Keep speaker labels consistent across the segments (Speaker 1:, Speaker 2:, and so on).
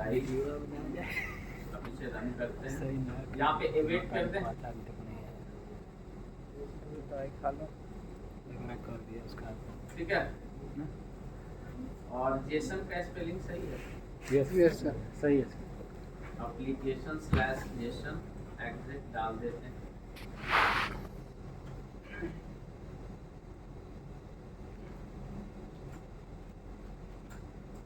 Speaker 1: API अब इसे run करते हैं, यहाँ पे एवेट करते हैं। ठीक है, और जेसन का स्पेलिंग सही है?
Speaker 2: यस सर सही है।
Speaker 1: application/जेसन एग्जिट डाल देते हैं।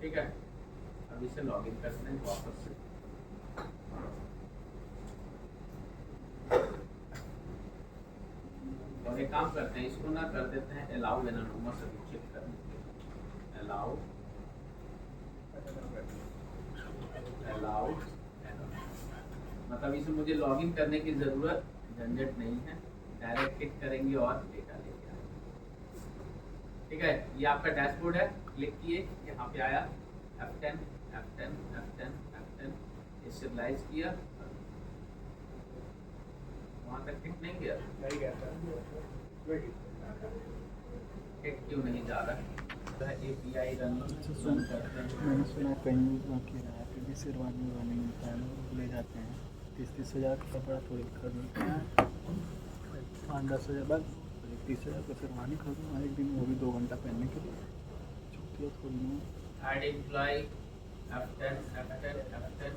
Speaker 1: ठीक है, अब इसे लॉगिन करते हैं वापस से। और एक काम करते हैं, इसको ना कर देते हैं अलाउ एनोनिमस चेक करने के लिए। अलाउ मतलब इसे मुझे लॉगिन करने की जरूरत झंझट नहीं है, डायरेक्ट क्लिक करेंगे और डेटा लेके आएंगे। ठीक है, ये आपका डैशबोर्ड है, क्लिक किए, यहाँ पे आया F10 F10 F10 F10, इसे रियलाइज किया, वहाँ तक क्लिक नहीं गया, क्लिक क्यों नहीं जा रहा? API रन करते हैं।
Speaker 2: मैंने सुना कहीं कि भी शेरवानी वानी मिलता है, ले जाते हैं 30,000 का कपड़ा थोड़ी खरीदते हैं, 5-10 हज़ार बाद 30,000 का शेरवानी खरीदूँगा एक दिन, वो भी 2 घंटा पहनने के लिए, छुट्टियाँ थोड़ी नहीं।
Speaker 1: Add employee F10 F10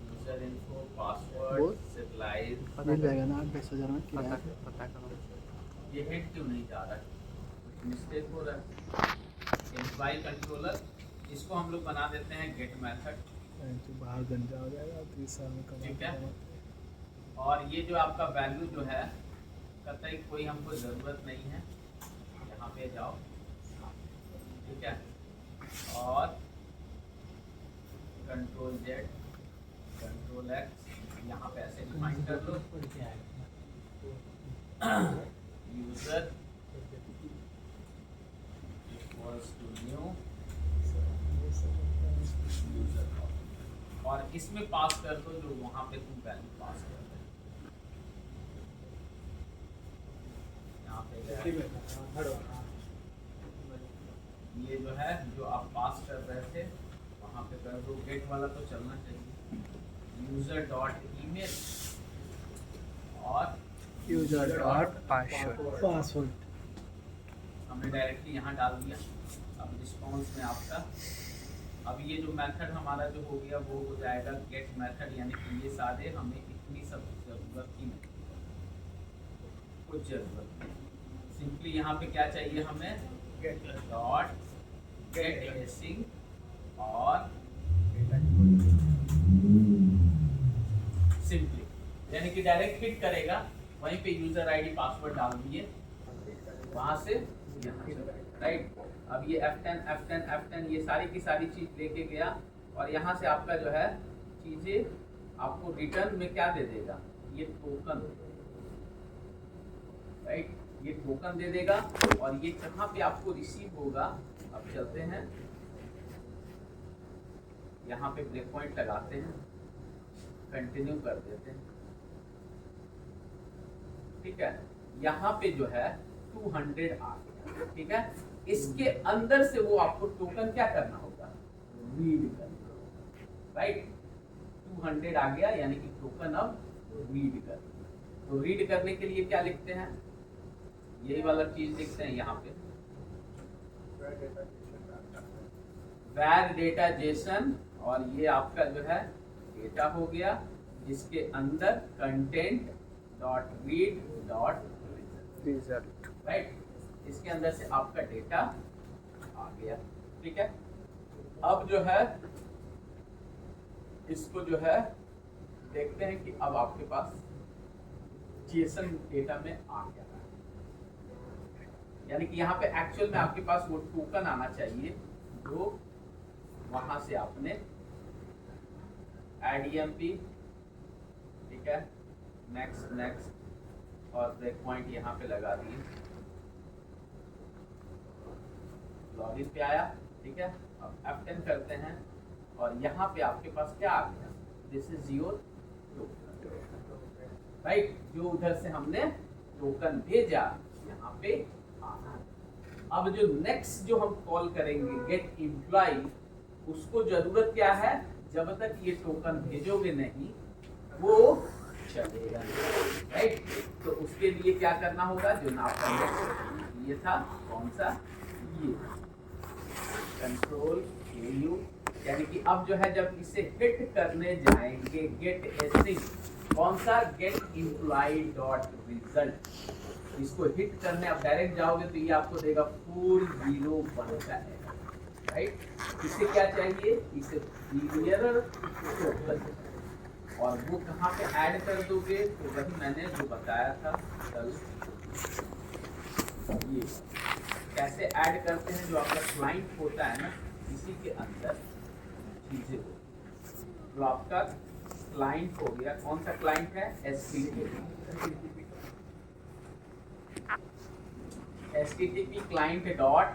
Speaker 1: user info password सिग्नलाइज
Speaker 2: मिल जाएगा ना 8-10 हज़ार में किराया।
Speaker 3: पता करो
Speaker 1: ये हेड क्यों नहीं जा रहा है, कुछ मिस्टेक हो रहा है। एम्प्लॉय कंट्रोलर, इसको हम लोग बना देते हैं गेट मेथड।
Speaker 2: तो बाहर गंजा हो जाएगा 30 साल में कमा।
Speaker 1: ठीक है, और ये जो आपका वैल्यू जो है कतई कोई हमको ज़रूरत नहीं है, यहाँ पे जाओ। ठीक है, और कंट्रोल Z कंट्रोल X यहाँ पे ऐसे डिफाइन कर लो, user equals to new user, और इसमें पास कर दो जो वहाँ पे तुम वैल्यू पास कर रहे हो। यहाँ पे ये जो है जो आप पास कर रहे थे वहाँ पे कर दो, गेट वाला तो चलना चाहिए। यूजर डॉट ईमेल और
Speaker 3: यूजर डॉट पासवर्ड
Speaker 1: हमने डायरेक्टली यहाँ डाल दिया। अब रिस्पॉन्स में आपका अब ये जो मेथड हमारा जो हो गया वो हो जाएगा गेट मेथड, यानी कि ये सारे हमें इतनी सब जरूरत ही नहीं, कुछ जरूरत नहीं। सिंपली यहाँ पे क्या चाहिए हमें, डॉट गेट एसिंग और सिंपली, यानी कि डायरेक्ट हिट करेगा, वहीं पे यूजर आईडी पासवर्ड डाल दिए, वहां से राइट। अब ये F10 ये सारी की सारी चीज लेके गया, और यहाँ से आपका जो है चीजें आपको रिटर्न में क्या दे देगा, ये टोकन, राइट, ये टोकन दे देगा। और ये कहाँ पे आपको रिसीव होगा, अब चलते हैं यहाँ पे ब्रेक पॉइंट लगाते हैं, कंटिन्यू कर देते हैं। ठीक है, यहाँ पे जो है 200 आ गया। ठीक है, इसके अंदर से वो आपको टोकन क्या करना होगा, रीड करना होगा, राइट। 200 आ गया, यानी कि टोकन अब रीड करना। तो रीड करने के लिए क्या लिखते हैं, यही वाला चीज लिखते हैं यहाँ पे, वैर डेटा जेसन, और ये आपका जो है डेटा हो गया, जिसके अंदर content dot read dot
Speaker 3: result,
Speaker 1: right, इसके अंदर से आपका डेटा आ गया। ठीक है, अब जो है इसको जो है देखते हैं कि अब आपके पास जेसन डेटा में आ गया, यानी कि यहाँ पे एक्चुअल में आपके पास वो टोकन आना चाहिए जो वहां से आपने ADMP, ठीक है, नेक्स्ट नेक्स्ट, और ब्रेक पॉइंट यहाँ पे लगा दिए, लॉगिन पे आया। ठीक है, अब F10 करते हैं, और यहाँ पे आपके पास क्या आ गया, this is your token, right, जो उधर से हमने टोकन भेजा यहाँ पे आ। अब जो नेक्स्ट जो हम कॉल करेंगे गेट एम्प्लॉय, उसको जरूरत क्या है, जब तक ये टोकन भेजोगे नहीं वो चलेगा, राइट। तो उसके लिए क्या करना होगा, जो आपका नेक्स्ट ये था कौन सा, ये कंट्रोल AU, यानी कि अब जो है जब इसे हिट करने जाएंगे गेट एसिंग, कौन सा, गेट एम्प्लॉय डॉट रिजल्ट, इसको हिट करने आप डायरेक्ट जाओगे तो ये आपको देगा 401 का है, राइट। इसे क्या चाहिए, इसे क्लियर टोकन, और वो कहाँ पे ऐड कर दोगे, तो वही मैंने जो बताया था कल, ये कैसे ऐड करते हैं, जो आपका क्लाइंट होता है ना इसी के अंदर चीजें हो, तो आपका क्लाइंट हो गया, कौन सा क्लाइंट है, HTTP क्लाइंट डॉट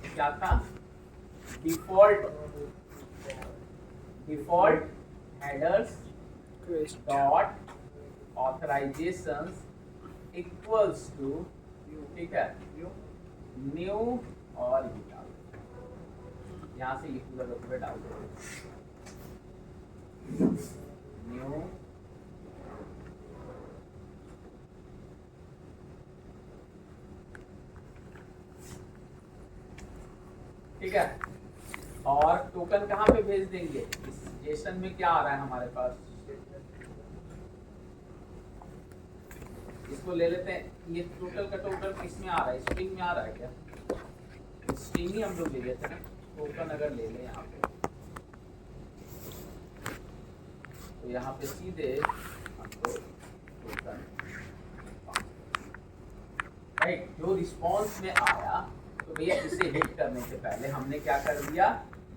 Speaker 1: क्या था, default headers dot authorisations equals to, ठीक है, न्यू, और ये डाल यहाँ से ये पूरा का पूरा डाल दो, न्यू ठीक है। और टोकन कहाँ पे भेज देंगे, इस जेसन में क्या आ रहा है हमारे पास, इसको ले लेते हैं, ये टोटल का टोटल किसमें आ रहा है, स्ट्रिंग में आ रहा है क्या, स्ट्रिंग ही हम लोग ले लेते हैं, टोकन अगर ले लें यहाँ पे तो यहाँ पे सीधे हमको टोकन, राइट, जो रिस्पॉन्स में आया, तो भैया इसे हिट करने से पहले हमने क्या कर दिया,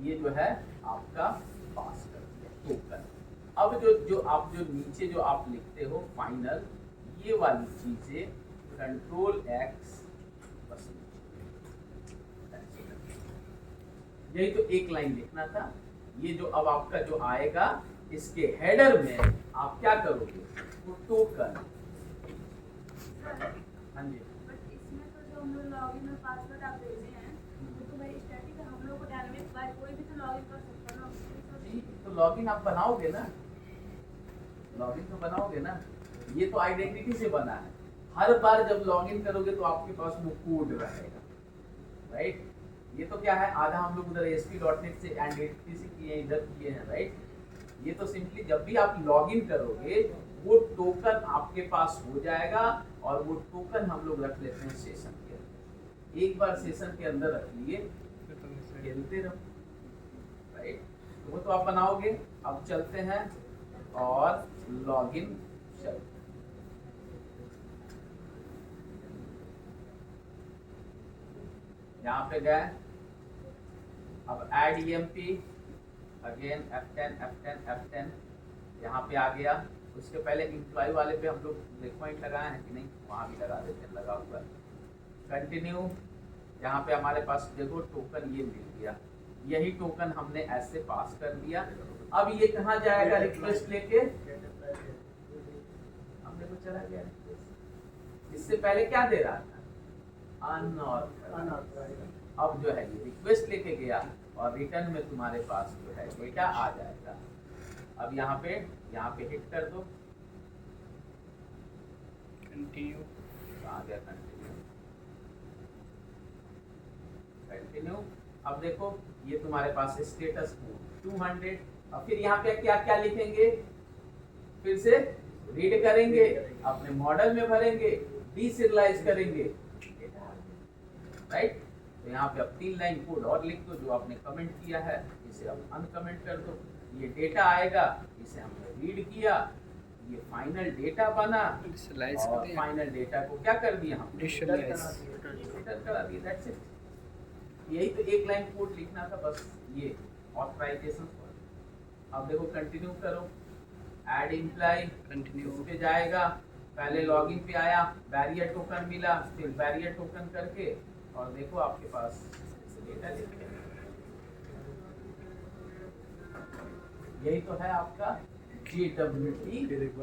Speaker 1: ये जो है आपका पास कर दिया टोकन। अब जो आप जो नीचे जो आप लिखते हो फाइनल, ये वाली चीजें कंट्रोल X, बस यही तो एक लाइन लिखना था। ये जो अब आपका जो आएगा इसके हेडर में आप क्या करोगे, वो टोकन, हाँ जी,
Speaker 4: इसमें तो जो हम लोग लॉगिन और पासवर्ड आप भेजे हैं वो तो भाई स्टैटिक है, हम लोग को डायनामिक बाय कोई भी तो लॉगिन कर सकता है ना।
Speaker 1: जी, तो लॉगिन आप बनाओगे ना, लॉगिन तो बनाओगे ना, ये तो आइडेंटिटी से बना है, हर बार जब लॉगिन करोगे तो आपके पास वो कोड रहेगा, राइट। ये तो क्या है, आधा हम लोग उधर ASP.NET से एंड HTTP से किए हैं, इधर किए हैं, राइट। ये तो सिंपली जब भी आप लॉगिन करोगे वो टोकन आपके पास हो जाएगा, और वो टोकन हम लोग रख लेते हैं सेशन के अंदर, एक बार सेशन के अंदर रख लिए खेलते रहो, राइट। तो वो तो आप बनाओगे। अब चलते हैं और लॉगिन चलते, यहाँ पे गए, अब ऐड EMP, अगेन F10 यहाँ पे आ गया। उसके पहले एम्प्लॉय वाले पे हम लोग ब्रेक पॉइंट लगाए हैं कि नहीं, वहाँ भी लगा देते हैं, लगा हुआ। कंटिन्यू, यहाँ पे हमारे पास देखो टोकन ये मिल गया, यही टोकन हमने ऐसे पास कर दिया। अब ये कहाँ जाएगा, रिक्वेस्ट लेके हमने को चला गया। इससे पहले क्या दे रहा था, अनऑथराइज्ड। अब जो है ये रिक्वेस्ट लेके गया और रिटर्न में तुम्हारे पास जो है डेटा आ जाएगा। अब यहाँ पे हिट कर दो,
Speaker 3: कंटिन्यू,
Speaker 1: आ गया कंटिन्यू। अब देखो ये तुम्हारे पास स्टेटस 200। अब फिर यहाँ पे क्या क्या लिखेंगे, फिर से रीड करेंगे, अपने मॉडल में भरेंगे, डीसीरियलाइज करेंगे, राइट। तो यहाँ पे अब 3 लाइन कोड और लिख दो जो आपने कमेंट किया है, इसे अब अनकमेंट कर दो। ये डेटा आएगा, इसे हमने रीड किया, ये फाइनल डेटा बना, और फाइनल डेटा को क्या कर दिया हम, रिटर्न करा दिया। That's it. यही तो एक लाइन कोड लिखना था बस, ये ऑथराइजेशन। अब देखो कंटिन्यू करो, ऐड एम्प्लॉय, कंटिन्यू पे जाएगा, पहले लॉगिन पे आया, बैरियर टोकन मिला, फिर बैरियर टोकन करके, और देखो आपके पास डेटा लिख के, यही तो है आपका JWT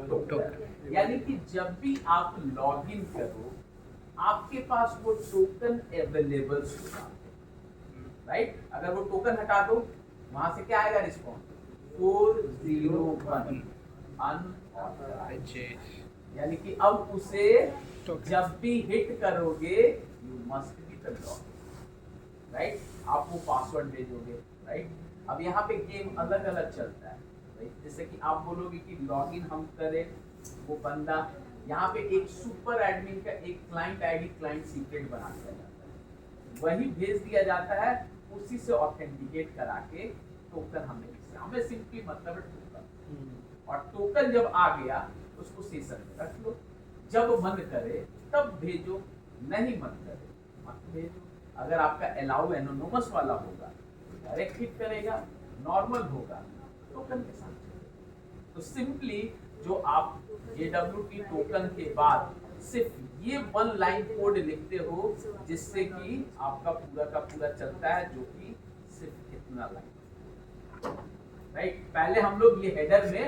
Speaker 1: टोकन। यानी कि जब भी आप लॉगिन करो आपके पास वो टोकन अवेलेबल होगा, राइट। अगर वो टोकन हटा दो वहां से क्या आएगा रिस्पॉन्स 401 अनऑथराइज्ड, यानी कि अब उसे जब भी हिट करोगे you must be the login, right. आप वो पासवर्ड भेजोगे, राइट। अब यहाँ पे गेम अलग अलग चलता है, राइट। जैसे कि आप बोलोगे कि लॉगिन हम करें, वो बंदा यहाँ पे एक सुपर एडमिन का एक क्लाइंट आईडी क्लाइंट सीक्रेट बना दिया जाता है, वही भेज दिया जाता है, उसी से ऑथेंटिकेट करा के टोकन हमें सिंपली मतलब है टोकन, और टोकन जब आ गया उसको सेशन में रख लो, जब मन करे तब भेजो, नहीं मन करे मत भेजो। अगर आपका अलाउ एनोनिमस वाला होगा तो डायरेक्ट हिट करेगा, नॉर्मल होगा टोकन के साथ। तो सिंपली जो आप JWT टोकन के बाद सिर्फ ये 1 लाइन कोड लिखते हो, जिससे कि आपका पूरा का पूरा चलता है, जो कि सिर्फ इतना लाइन, राइट। पहले हम लोग ये हेडर में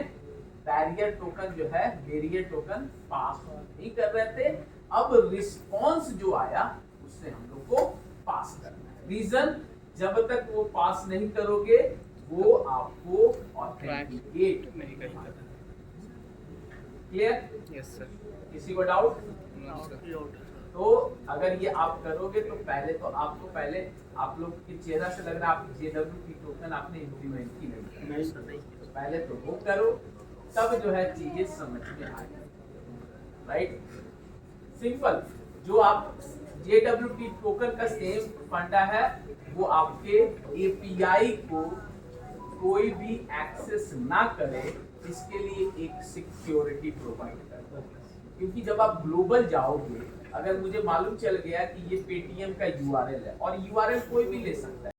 Speaker 1: बैरियर टोकन जो है, बैरियर टोकन पास नहीं कर रहे थे, अब रिस्पॉन्स जो आया उससे हम लोग को पास करना है। रीजन, जब तक वो पास नहीं करोगे वो आपको ऑथेंटिकेट नहीं करेगा। क्लियर?
Speaker 3: Yes sir.
Speaker 1: किसी को डाउट?
Speaker 3: No sir.
Speaker 1: तो अगर ये आप करोगे तो पहले आप लोग के चेहरा से लग रहा है आप JWT टोकन आपने इम्प्लीमेंट की नहीं, पहले तो वो करो, तब जो है चीजें समझ में आएगी, राइट। सिंपल। जो आप JWT टोकन का सेम फंडा है, वो आपके API को कोई भी एक्सेस ना करे, इसके लिए एक सिक्योरिटी प्रोवाइड करता है। क्योंकि जब आप ग्लोबल जाओगे, अगर मुझे मालूम चल गया कि ये पेटीएम का URL है, और URL कोई भी ले सकता है,